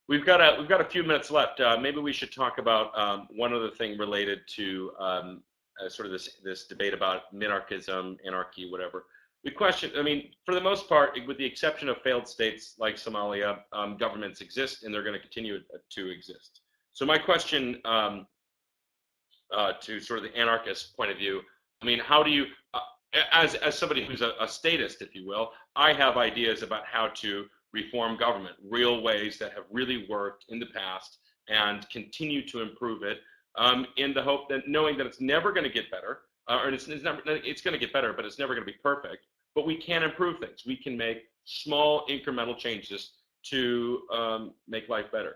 We've got a few minutes left. Maybe we should talk about one other thing related to sort of this debate about minarchism, anarchy, whatever. We question. I mean, for the most part, with the exception of failed states like Somalia, governments exist and they're going to continue to exist. So my question to sort of the anarchist point of view, I mean, how do you, as somebody who's a statist, if you will, I have ideas about how to reform government, real ways that have really worked in the past and continue to improve it, in the hope that knowing that it's never going to get better, or it's going to get better, but it's never going to be perfect. But we can improve things. We can make small incremental changes to make life better.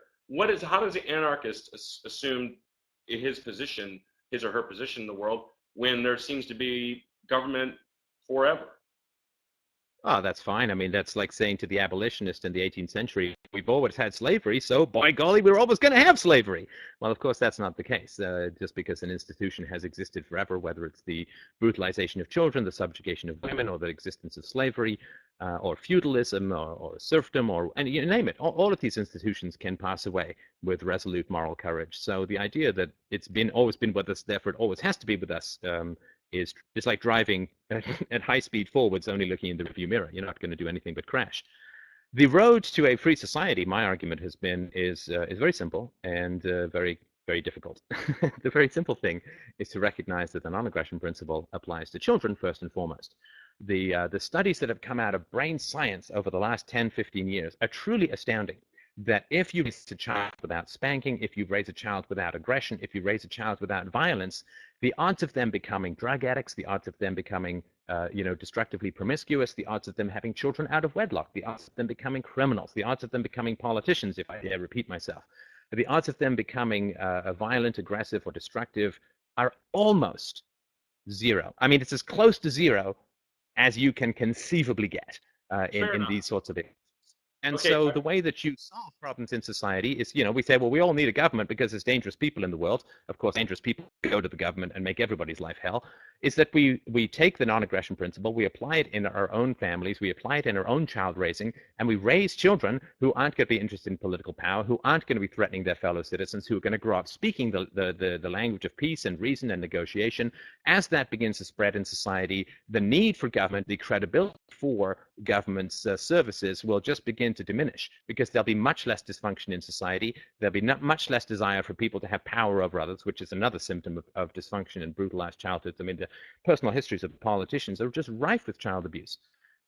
How does the anarchist assume his position, his or her position in the world, when there seems to be government forever? Oh, that's fine. I mean, that's like saying to the abolitionist in the 18th century, we've always had slavery, so by golly, we're always going to have slavery. Well, of course, that's not the case. Just because an institution has existed forever, whether it's the brutalization of children, the subjugation of women, or the existence of slavery, or feudalism, or serfdom, and you name it, all of these institutions can pass away with resolute moral courage. So the idea that it's always been with us, therefore it always has to be with us, is like driving at high speed forwards, only looking in the rearview mirror. You're not going to do anything but crash. The road to a free society, my argument has been, is very simple and very, very difficult. The very simple thing is to recognize that the non-aggression principle applies to children first and foremost. The studies that have come out of brain science over the last 10, 15 years are truly astounding. That if you raise a child without spanking, if you raise a child without aggression, if you raise a child without violence, the odds of them becoming drug addicts, the odds of them becoming, destructively promiscuous, the odds of them having children out of wedlock, the odds of them becoming criminals, the odds of them becoming politicians, if I dare repeat myself, the odds of them becoming violent, aggressive, or destructive are almost zero. I mean, it's as close to zero as you can conceivably get in these sorts of issues. And Okay, so the way that you solve problems in society is, we say, well, we all need a government because there's dangerous people in the world. Of course, dangerous people go to the government and make everybody's life hell. Is that we take the non-aggression principle, we apply it in our own families, we apply it in our own child raising, and we raise children who aren't going to be interested in political power, who aren't going to be threatening their fellow citizens, who are going to grow up speaking the language of peace and reason and negotiation. As that begins to spread in society, the need for government, the credibility for government's services will just begin to diminish, because there'll be much less dysfunction in society. There'll be much less desire for people to have power over others, which is another symptom of dysfunction and brutalized childhoods. I mean, the personal histories of politicians are just rife with child abuse.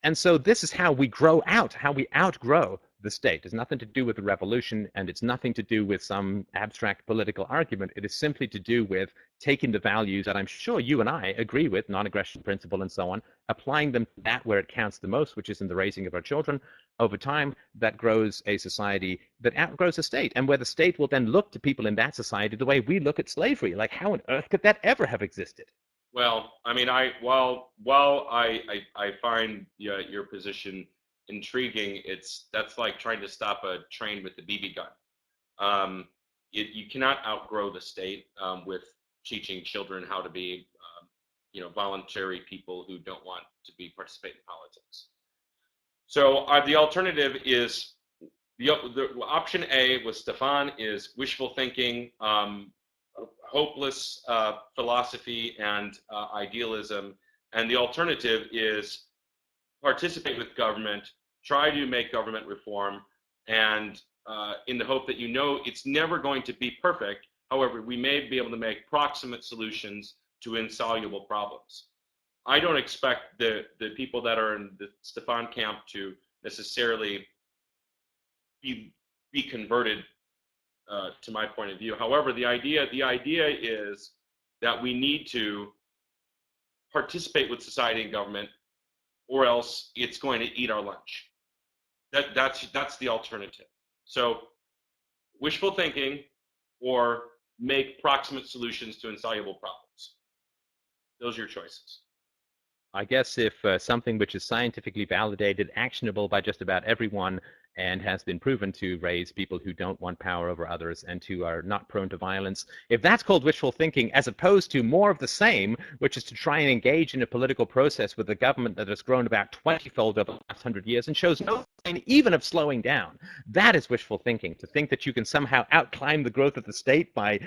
And so this is how we grow out, how we outgrow the state. It's nothing to do with the revolution, and it's nothing to do with some abstract political argument. It is simply to do with taking the values that I'm sure you and I agree with, non-aggression principle and so on, applying them to that where it counts the most, which is in the raising of our children. Over time, that grows a society that outgrows a state, and where the state will then look to people in that society the way we look at slavery. Like, how on earth could that ever have existed? Well, I mean, while I find your position intriguing, that's like trying to stop a train with the BB gun. You cannot outgrow the state with teaching children how to be, voluntary people who don't want to participate in politics. So the alternative is the option A with Stefan is wishful thinking, hopeless philosophy and idealism, and the alternative is participate with government, try to make government reform, and in the hope that it's never going to be perfect. However, we may be able to make proximate solutions to insoluble problems. I don't expect the people that are in the Stefan camp to necessarily be converted to my point of view. However, the idea is that we need to participate with society and government, or else it's going to eat our lunch. That's the alternative. So wishful thinking or make proximate solutions to insoluble problems. Those are your choices. I guess if something which is scientifically validated, actionable by just about everyone, and has been proven to raise people who don't want power over others and who are not prone to violence. If that's called wishful thinking, as opposed to more of the same, which is to try and engage in a political process with a government that has grown about 20-fold over the last 100 years and shows no sign even of slowing down, that is wishful thinking. To think that you can somehow outclimb the growth of the state by,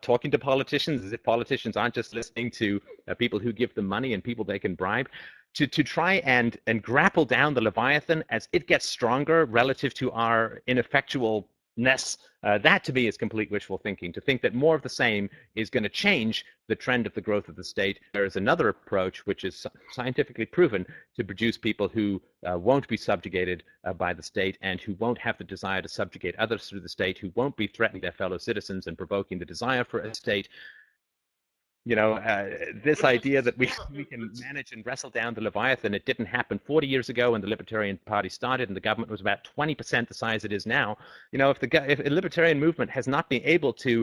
talking to politicians as if politicians aren't just listening to people who give them money and people they can bribe. To try and grapple down the Leviathan as it gets stronger relative to our ineffectualness, that to me is complete wishful thinking. To think that more of the same is going to change the trend of the growth of the state. There is another approach which is scientifically proven to produce people who won't be subjugated by the state and who won't have the desire to subjugate others through the state, who won't be threatening their fellow citizens and provoking the desire for a state. This idea that we can manage and wrestle down the Leviathan, it didn't happen 40 years ago when the Libertarian Party started and the government was about 20% the size it is now. If a libertarian movement has not been able to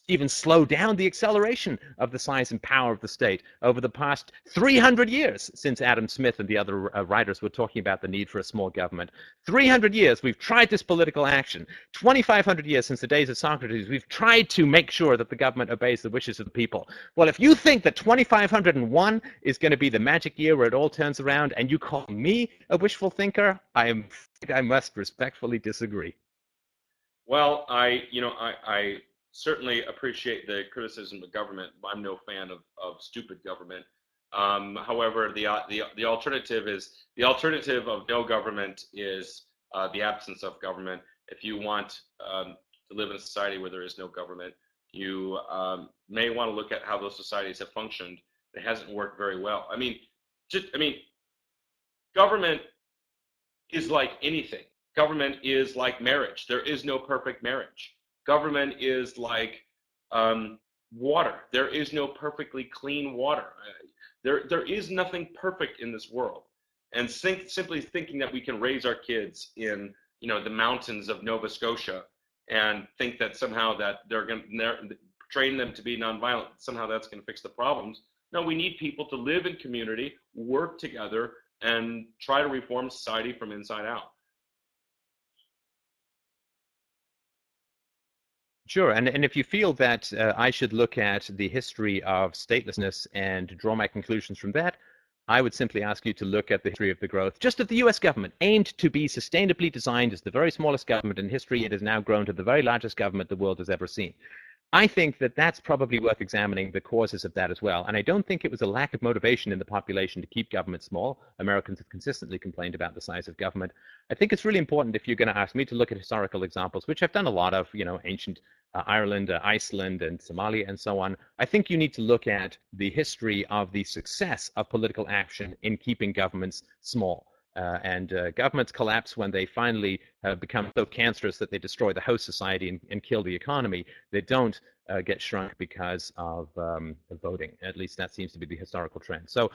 even slow down the acceleration of the size and power of the state over the past 300 years, since Adam Smith and the other writers were talking about the need for a small government, 300 years we've tried this political action. 2,500 years since the days of Socrates, we've tried to make sure that the government obeys the wishes of the people. Well, if you think that 2,501 is going to be the magic year where it all turns around, and you call me a wishful thinker, I must respectfully disagree. Well, I certainly appreciate the criticism of government. I'm no fan of stupid government. However, the alternative of no government is the absence of government. If you want to live in a society where there is no government, you may want to look at how those societies have functioned. It hasn't worked very well. Government is like anything. Government is like marriage. There is no perfect marriage. Government is like water. There is no perfectly clean water. There is nothing perfect in this world. And simply thinking that we can raise our kids in the mountains of Nova Scotia and think that somehow that they're going to train them to be nonviolent, somehow that's going to fix the problems. No, we need people to live in community, work together, and try to reform society from inside out. Sure, and if you feel that I should look at the history of statelessness and draw my conclusions from that, I would simply ask you to look at the history of the growth, just of the US government, aimed to be sustainably designed as the very smallest government in history. It has now grown to the very largest government the world has ever seen. I think that that's probably worth examining the causes of that as well. And I don't think it was a lack of motivation in the population to keep government small. Americans have consistently complained about the size of government. I think it's really important, if you're going to ask me to look at historical examples, which I've done a lot of, ancient Ireland, Iceland, and Somalia, and so on. I think you need to look at the history of the success of political action in keeping governments small. Governments collapse when they finally become so cancerous that they destroy the host society and kill the economy. They don't get shrunk because of voting. At least that seems to be the historical trend. So,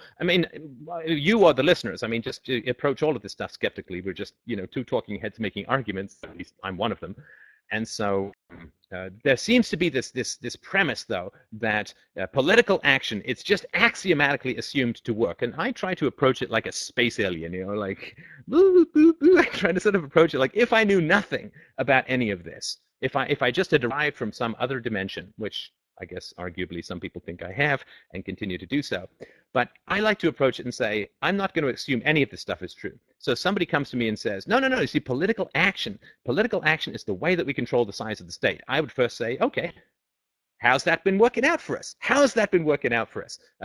you are the listeners. Just approach all of this stuff skeptically. We're just, two talking heads making arguments. At least I'm one of them. And so there seems to be this premise, though, that political action, it's just axiomatically assumed to work. And I try to approach it like a space alien, like, boo, boo, boo. I try to sort of approach it like, if I knew nothing about any of this, if I just had derived from some other dimension, which I guess arguably some people think I have and continue to do so. But I like to approach it and say, I'm not going to assume any of this stuff is true. So somebody comes to me and says, no, you see, political action is the way that we control the size of the state. I would first say, okay, how's that been working out for us?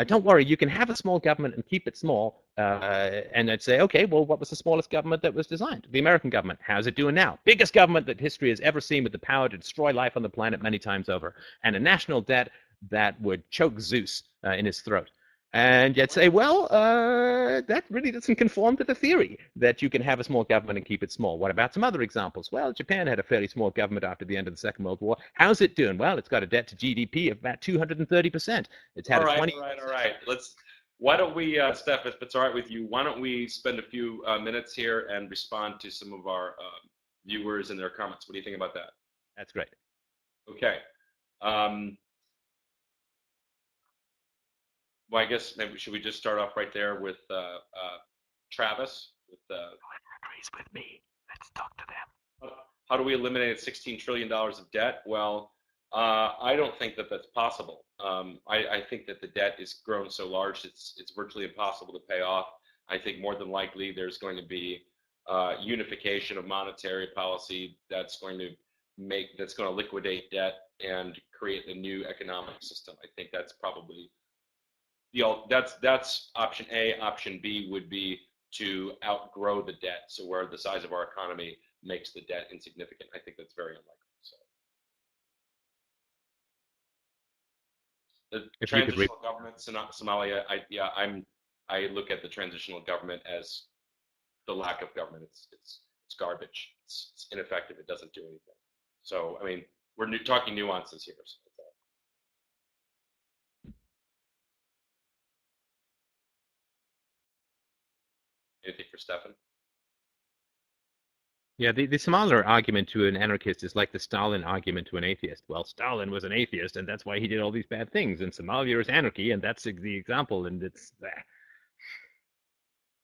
Don't worry, you can have a small government and keep it small. And I'd say, okay, well, what was the smallest government that was designed? The American government. How's it doing now? Biggest government that history has ever seen, with the power to destroy life on the planet many times over. And a national debt that would choke Zeus in his throat. And yet say, well, that really doesn't conform to the theory that you can have a small government and keep it small. What about some other examples? Well, Japan had a fairly small government after the end of the Second World War. How's it doing? Well, it's got a debt to GDP of about 230%. It's had all right. Why don't we, Steph, if it's all right with you, why don't we spend a few minutes here and respond to some of our viewers and their comments? What do you think about that? That's great. Okay. Well, I guess maybe should we just start off right there with Travis? Whoever agrees with me. Let's talk to them. How do we eliminate $16 trillion of debt? Well, I don't think that that's possible. I think that the debt is grown so large it's virtually impossible to pay off. I think more than likely there's going to be unification of monetary policy that's going to liquidate debt and create a new economic system. I think that's probably that's option A. Option B would be to outgrow the debt, so where the size of our economy makes the debt insignificant. I think that's very unlikely. So the If you could transitional government, Somalia, I look at the transitional government as the lack of government. It's garbage. It's ineffective. It doesn't do anything. So I mean, we're talking nuances here. So anything for Stefan? Yeah, the similar argument to an anarchist is like the Stalin argument to an atheist. Well, Stalin was an atheist, and that's why he did all these bad things. And Somalia is anarchy, and that's the example. And it's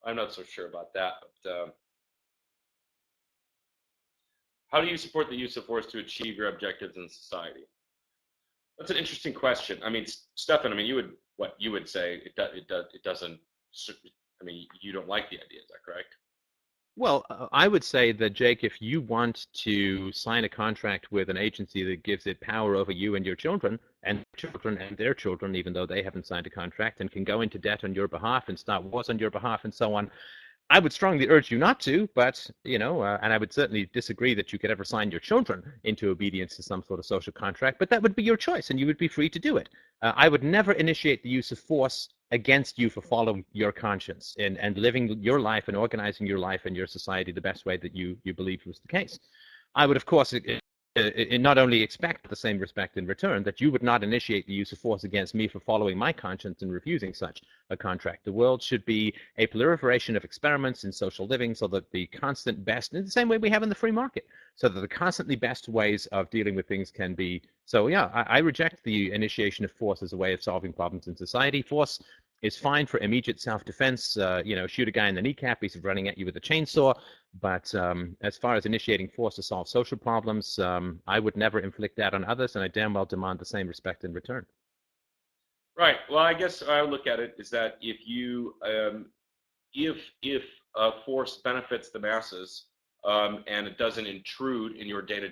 I'm not so sure about that. But how do you support the use of force to achieve your objectives in society? That's an interesting question. I mean, Stefan, I mean, you would say it doesn't. I mean, you don't like the idea. Is that correct? Well, I would say that, Jake, if you want to sign a contract with an agency that gives it power over you and your children and their children, even though they haven't signed a contract, and can go into debt on your behalf and start wars on your behalf and so on, I would strongly urge you not to, but, and I would certainly disagree that you could ever sign your children into obedience to some sort of social contract, but that would be your choice and you would be free to do it. I would never initiate the use of force against you for following your conscience and living your life and organizing your life and your society the best way that you believe was the case. I would, of course, not only expect the same respect in return, that you would not initiate the use of force against me for following my conscience and refusing such a contract. The world should be a proliferation of experiments in social living so that the constant best, in the same way we have in the free market, so that the constantly best ways of dealing with things can be. So yeah, I reject the initiation of force as a way of solving problems in society. Force is fine for immediate self-defense. Shoot a guy in the kneecap, he's running at you with a chainsaw. But as far as initiating force to solve social problems, I would never inflict that on others, and I damn well demand the same respect in return. Right. Well, I guess I look at it is that if force benefits the masses and it doesn't intrude in your day-to-day